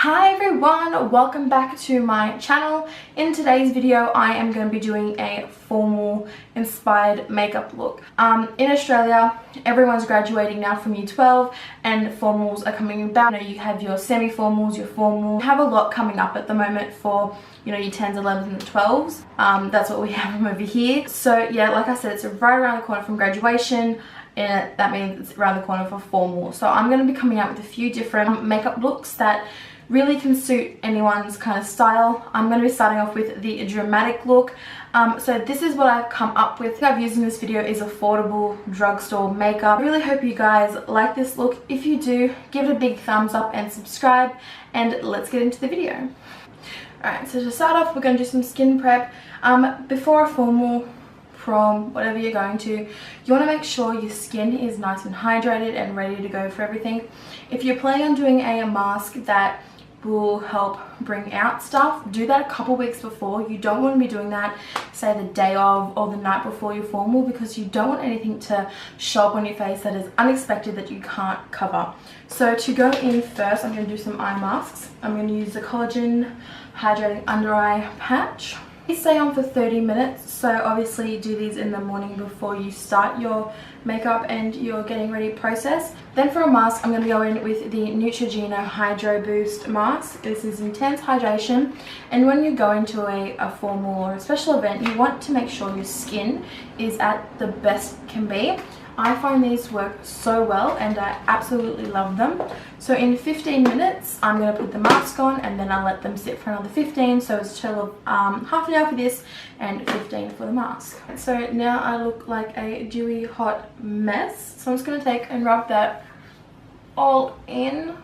Hi everyone, welcome back to my channel. In today's video I am going to be doing a formal inspired makeup look. In Australia everyone's graduating now from year 12 and formals are coming about. You have your semi-formals, your formal. You have a lot coming up at the moment for your 10s, 11s and 12s. That's what we have over here. So yeah, like I said, it's right around the corner from graduation. And that means it's around the corner for formal. So I'm going to be coming out with a few different makeup looks that really can suit anyone's kind of style. I'm going to be starting off with the dramatic look. So this is what I've come up with. What I've used in this video is affordable drugstore makeup. I really hope you guys like this look. If you do, give it a big thumbs up and subscribe, and let's get into the video. Alright, so to start off we're going to do some skin prep. Before a formal, prom, whatever you're going to, you want to make sure your skin is nice and hydrated and ready to go for everything. If you're planning on doing a mask that will help bring out stuff, do that a couple weeks before. You don't want to be doing that say the day of or the night before your formal, because you don't want anything to show up on your face that is unexpected that you can't cover. So to go in first, I'm going to do some eye masks. I'm going to use the Collagen Hydrating Under Eye Patch. These stay on for 30 minutes, so obviously do these in the morning before you start your makeup and your getting ready process. Then for a mask, I'm going to go in with the Neutrogena Hydro Boost mask. This is intense hydration, and when you go into a formal or a special event, you want to make sure your skin is at the best it can be. I find these work so well and I absolutely love them. So in 15 minutes I'm going to put the mask on, and then I'll let them sit for another 15, so it's a total of half an hour for this and 15 for the mask. So now I look like a dewy hot mess, so I'm just going to take and rub that all in.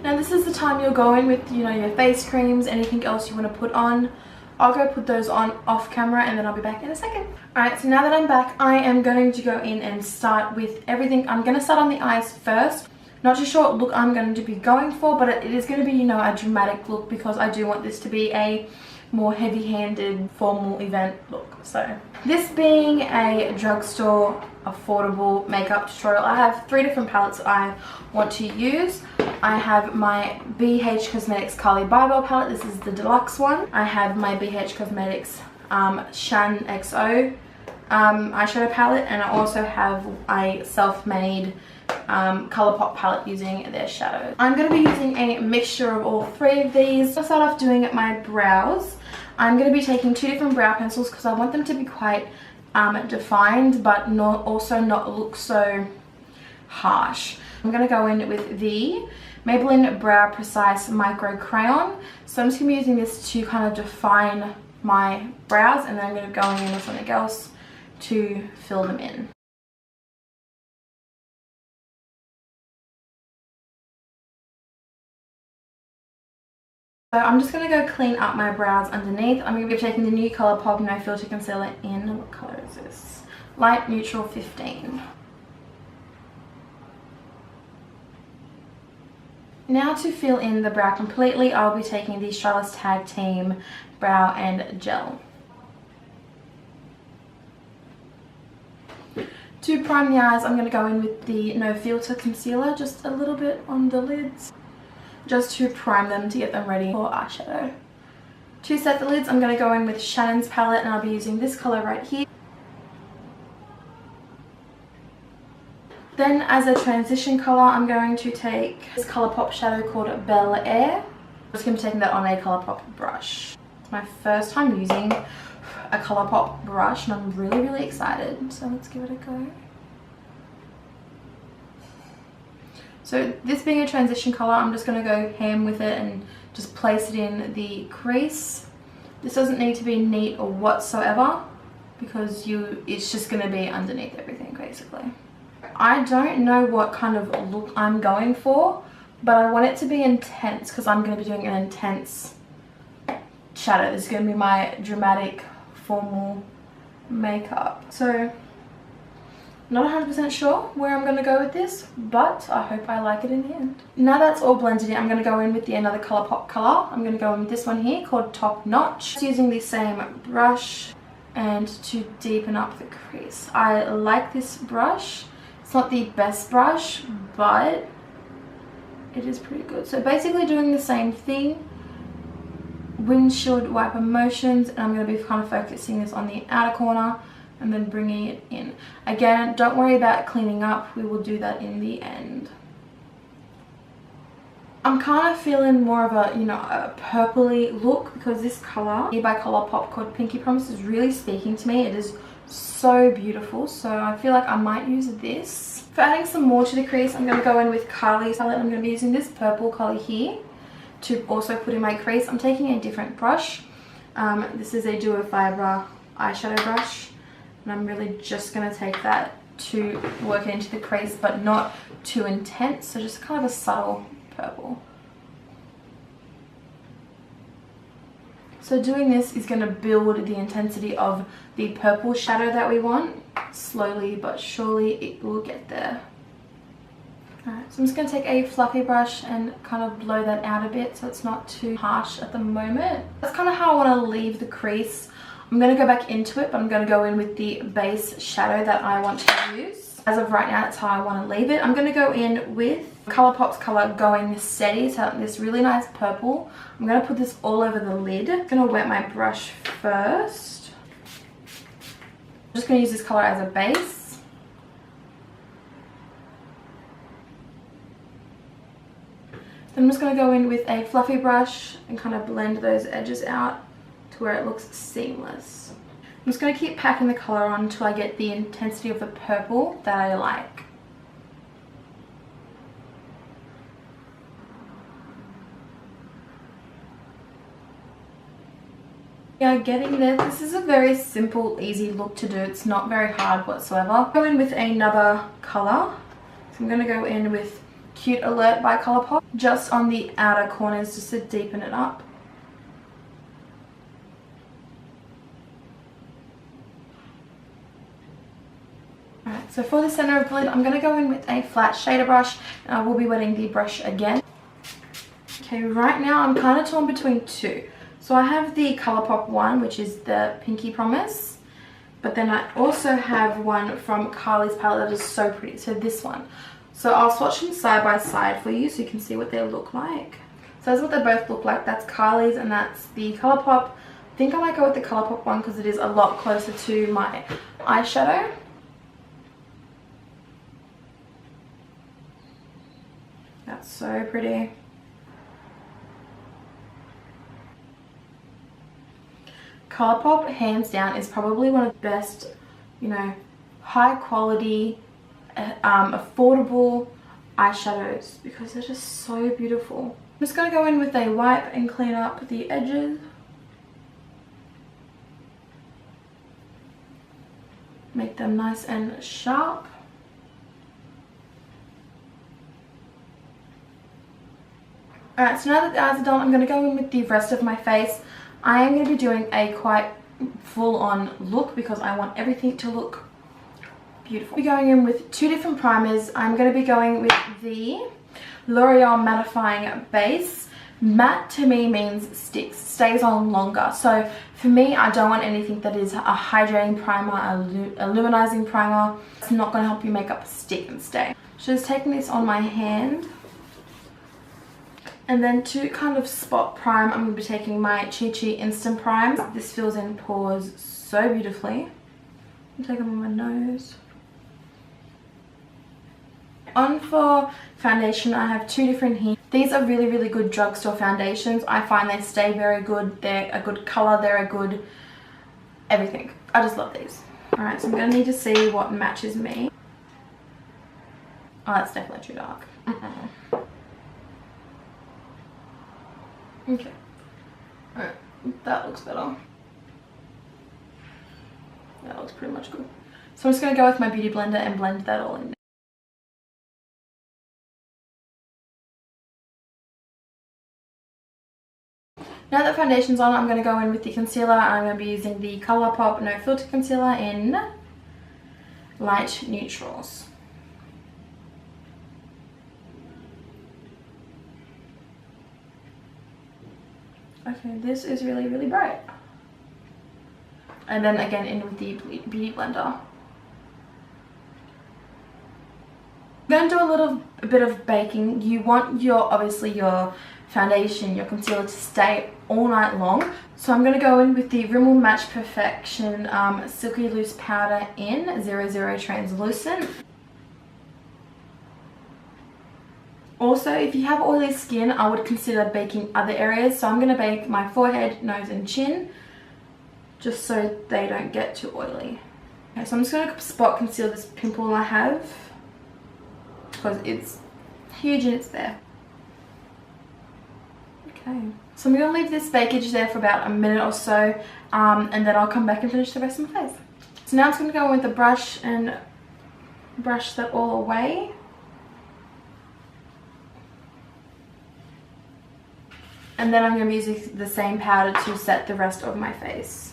Now this is the time you'll go in with your face creams, anything else you want to put on. I'll go put those on off camera and then I'll be back in a second. Alright, so now that I'm back, I am going to go in and start with everything. I'm going to start on the eyes first. Not too sure what look I'm going to be going for, but it is going to be, a dramatic look, because I do want this to be a more heavy-handed formal event look. So this being a drugstore affordable makeup tutorial, I have 3 different palettes I want to use. I have my BH Cosmetics Carli Bybel palette. This is the Deluxe one. I have my BH Cosmetics Shaaanxo eyeshadow palette, and I also have a self-made ColourPop palette using their shadows. I'm going to be using a mixture of all 3 of these. I'll start off doing my brows. I'm going to be taking 2 different brow pencils because I want them to be quite defined, but also not look so harsh. I'm going to go in with the Maybelline Brow Precise Micro Crayon. So I'm just going to be using this to kind of define my brows, and then I'm going to go in with something else to fill them in. So I'm just going to go clean up my brows underneath. I'm going to be taking the new ColourPop No Filter Concealer in, what colour is this? Light Neutral 15. Now to fill in the brow completely, I'll be taking the Australis Tag Team Brow and Gel. To prime the eyes, I'm going to go in with the No Filter Concealer, just a little bit on the lids, just to prime them to get them ready for eyeshadow. To set the lids, I'm going to go in with Shannon's palette, and I'll be using this colour right here. Then as a transition colour, I'm going to take this ColourPop shadow called Bel Air. I'm just going to be taking that on a ColourPop brush. It's my first time using a ColourPop brush and I'm really excited, so let's give it a go. So this being a transition colour, I'm just going to go ham with it and just place it in the crease. This doesn't need to be neat or whatsoever, because it's just going to be underneath everything basically. I don't know what kind of look I'm going for, but I want it to be intense because I'm going to be doing an intense shadow. This is going to be my dramatic formal makeup. So not 100% sure where I'm going to go with this, but I hope I like it in the end. Now that's all blended in, I'm going to go in with another ColourPop colour. I'm going to go in with this one here called Top Notch. Just using the same brush and to deepen up the crease. I like this brush. It's not the best brush, but it is pretty good. So basically doing the same thing, windshield wiper motions, and I'm going to be kind of focusing this on the outer corner and then bringing it in. Again, don't worry about cleaning up, we will do that in the end. I'm kind of feeling more of a, you know, a purpley look because this color here by Colourpop called Pinky Promise is really speaking to me. It is so beautiful, so I feel like I might use this. For adding some more to the crease, I'm going to go in with Carli's palette. I'm going to be using this purple color here to also put in my crease. I'm taking a different brush. This is a duo fiber eyeshadow brush, and I'm really just going to take that to work it into the crease, but not too intense, so just kind of a subtle purple. So doing this is going to build the intensity of the purple shadow that we want. Slowly but surely it will get there. Alright, so I'm just going to take a fluffy brush and kind of blow that out a bit so it's not too harsh at the moment. That's kind of how I want to leave the crease. I'm going to go back into it, but I'm going to go in with the base shadow that I want to use. As of right now, that's how I want to leave it. I'm going to go in with Colourpop's color Going Steady, so this really nice purple. I'm going to put this all over the lid. I'm going to wet my brush first. I'm just going to use this color as a base. Then I'm just going to go in with a fluffy brush and kind of blend those edges out to where it looks seamless. I'm just going to keep packing the color on until I get the intensity of the purple that I like. Yeah, getting there. This is a very simple, easy look to do. It's not very hard whatsoever. Go in with another color. So I'm going to go in with Cute Alert by Colourpop, just on the outer corners, just to deepen it up. Alright, so for the center of the lid, I'm going to go in with a flat shader brush, and I will be wetting the brush again. Okay, right now I'm kind of torn between two. So I have the Colourpop one, which is the Pinky Promise, but then I also have one from Carli's palette that is so pretty, so this one. So I'll swatch them side by side for you so you can see what they look like. So that's what they both look like. That's Carli's and that's the Colourpop. I think I might go with the Colourpop one because it is a lot closer to my eyeshadow. That's so pretty. Colourpop, hands down, is probably one of the best, you know, high quality, affordable eyeshadows because they're just so beautiful. I'm just going to go in with a wipe and clean up the edges. Make them nice and sharp. Alright, so now that the eyes are done, I'm going to go in with the rest of my face. I am going to be doing a quite full-on look because I want everything to look beautiful. I'll be going in with two different primers. I'm going to be going with the L'Oreal Mattifying Base. Matte to me means sticks, stays on longer. So for me, I don't want anything that is a hydrating primer, a luminizing primer. It's not going to help your makeup stick and stay. So just taking this on my hand. And then to kind of spot prime, I'm going to be taking my Chi InstaPrime. This fills in pores so beautifully. I'm taking them on my nose. On for foundation, I have two different here. These are really, really good drugstore foundations. I find they stay very good. They're a good color. They're a good everything. I just love these. Alright, so I'm going to need to see what matches me. Oh, that's definitely too dark. Okay, alright, that looks better. That looks pretty much good. So I'm just going to go with my beauty blender and blend that all in. Now that foundation's on, I'm going to go in with the concealer, and I'm going to be using the Colourpop No Filter Concealer in Light Neutrals. Okay, this is really, really bright. And then again in with the beauty blender. I'm going to do a bit of baking. You want obviously your foundation, your concealer to stay all night long. So I'm going to go in with the Rimmel Match Perfection Silky Loose Powder in 00 Translucent. Also, if you have oily skin, I would consider baking other areas. So I'm going to bake my forehead, nose and chin, just so they don't get too oily. Okay, so I'm just going to spot conceal this pimple I have, because it's huge and it's there. Okay, so I'm going to leave this bakeage there for about a minute or so, and then I'll come back and finish the rest of my face. So now I'm just going to go in with the brush and brush that all away. And then I'm going to be using the same powder to set the rest of my face.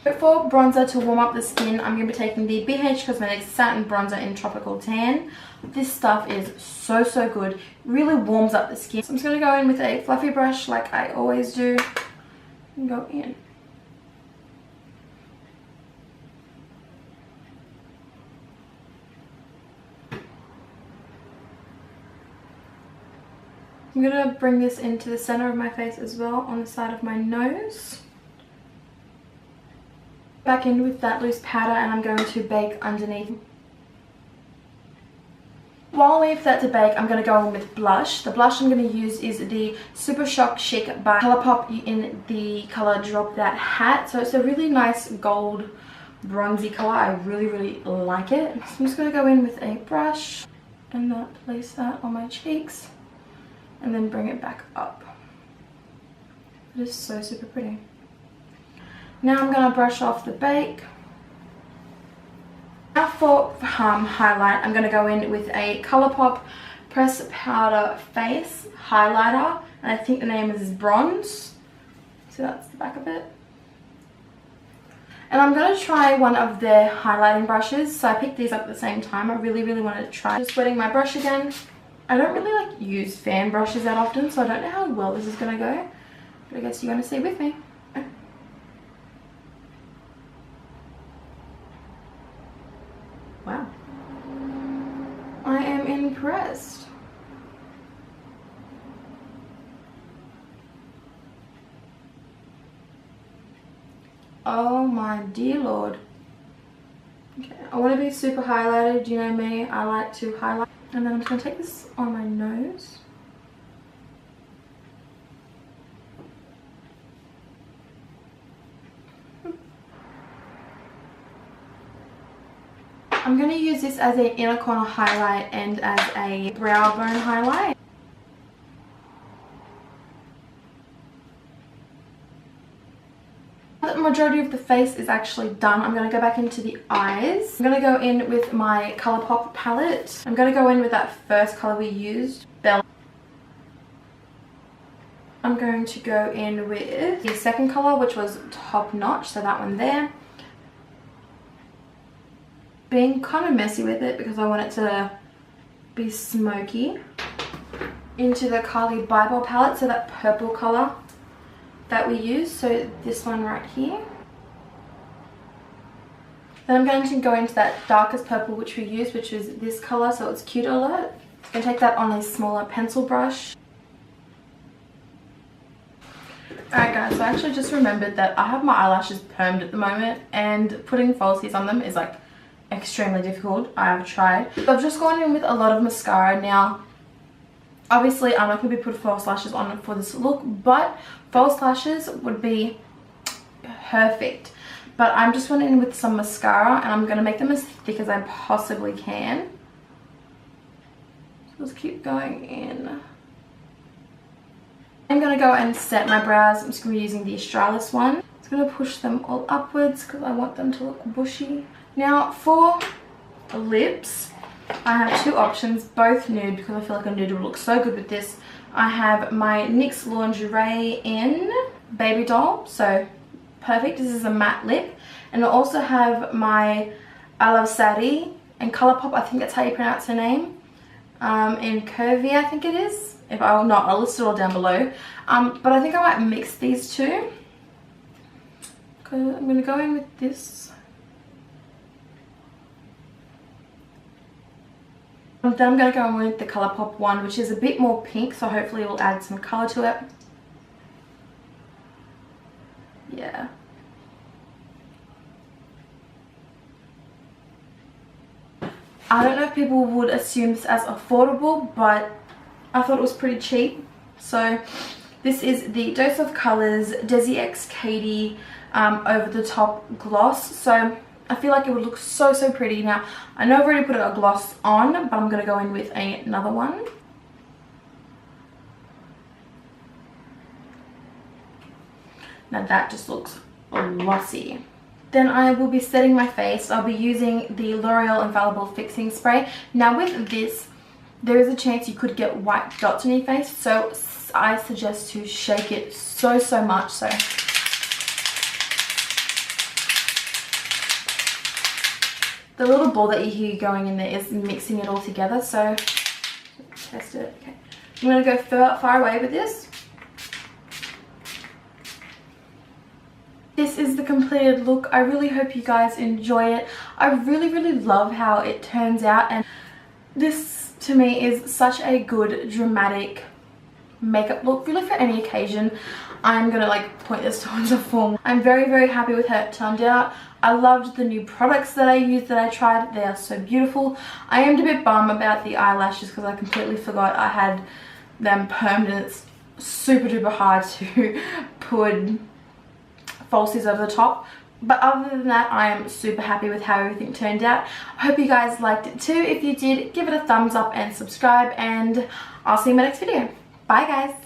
For bronzer to warm up the skin, I'm going to be taking the BH Cosmetics Satin Bronzer in Tropical Tan. This stuff is so good. It really warms up the skin. So I'm just going to go in with a fluffy brush like I always do and go in. I'm going to bring this into the center of my face as well, on the side of my nose. Back in with that loose powder, and I'm going to bake underneath. While I wait for that to bake, I'm going to go in with blush. The blush I'm going to use is the Super Shock Chic by ColourPop in the color Drop That Hat. So it's a really nice gold bronzy color. I really like it. So I'm just going to go in with a brush and place that on my cheeks. And then bring it back up. It is so super pretty. Now I'm going to brush off the bake. Now for highlight, I'm going to go in with a ColourPop Press Powder Face Highlighter. And I think the name is Bronze. So that's the back of it. And I'm going to try one of their highlighting brushes. So I picked these up at the same time. I really wanted to try. Just wetting my brush again. I don't really use fan brushes that often, so I don't know how well this is going to go. But I guess you're going to see with me. Wow. I am impressed. Oh my dear Lord. Okay, I want to be super highlighted. You know me, I like to highlight. And then I'm just going to take this on my nose. I'm going to use this as an inner corner highlight and as a brow bone highlight. The majority of the face is actually done. I'm going to go back into the eyes. I'm going to go in with my ColourPop palette. I'm going to go in with that first color we used, Bell. I'm going to go in with the second color, which was Top Notch, so that one there. Being kind of messy with it because I want it to be smoky. Into the Carli Bybel palette, so that purple color that we use, so this one right here. Then I'm going to go into that darkest purple which we used, which is this color, so it's Cute Alert. I'm going to take that on a smaller pencil brush. Alright guys, so I actually just remembered that I have my eyelashes permed at the moment, and putting falsies on them is like extremely difficult. I have tried. So I've just gone in with a lot of mascara. Now obviously I'm not going to be putting false lashes on for this look, but false lashes would be perfect. But I'm just going in with some mascara, and I'm going to make them as thick as I possibly can. So just keep going in. I'm going to go and set my brows. I'm just going to be using the Australis one. I'm just going to push them all upwards because I want them to look bushy. Now for lips, I have two options, both nude, because I feel like a nude will look so good with this. I have my NYX Lingerie in Baby Doll, so perfect. This is a matte lip. And I also have my I Love Sadie and ColourPop, I think that's how you pronounce her name, in Curvy, I think it is. If I will not, I'll list it all down below. But I think I might mix these two. I'm going to go in with this. Then I'm going to go in with the ColourPop one, which is a bit more pink, so hopefully it will add some colour to it. Yeah. I don't know if people would assume this as affordable, but I thought it was pretty cheap. So this is the Dose of Colours Desi X Katie over the top gloss. So I feel like it would look so pretty. Now I know I've already put a gloss on, but I'm going to go in with another one. Now that just looks glossy. Then I will be setting my face. I'll be using the L'Oreal Infallible Fixing Spray. Now with this, there is a chance you could get white dots on your face, so I suggest to shake it so much. So the little ball that you hear going in there is mixing it all together. So test it. Okay, I'm going to go far away with this. This is the completed look. I really hope you guys enjoy it. I really love how it turns out, and this to me is such a good dramatic makeup look, really for any occasion. I'm gonna like point this towards a form. I'm very happy with how it turned out. I loved the new products that I used, that I tried. They are so beautiful. I am a bit bummed about the eyelashes because I completely forgot I had them permed, and it's super duper hard to put falsies over the top. But other than that, I am super happy with how everything turned out. I hope you guys liked it too. If you did, give it a thumbs up and subscribe, and I'll see you in my next video. Bye guys.